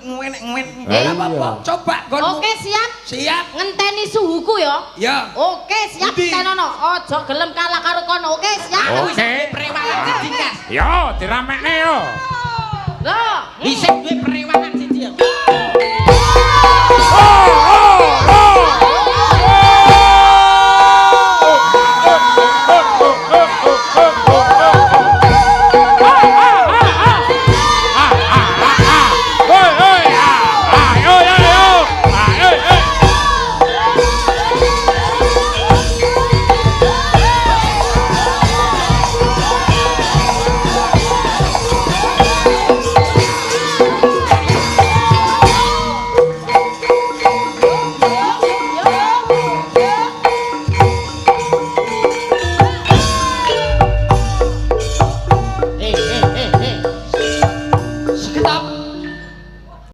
ngwen. Apa? Coba gonmu. Oke, siap. Siap. Ngenteni suhuku ya. Ya. Oke, siap Tenono. Ojo gelem kalah karo kono. Oke, siap. Oke. Prewangan didingas. Yo, diramekne yo. Loh, Isih duwe prewangan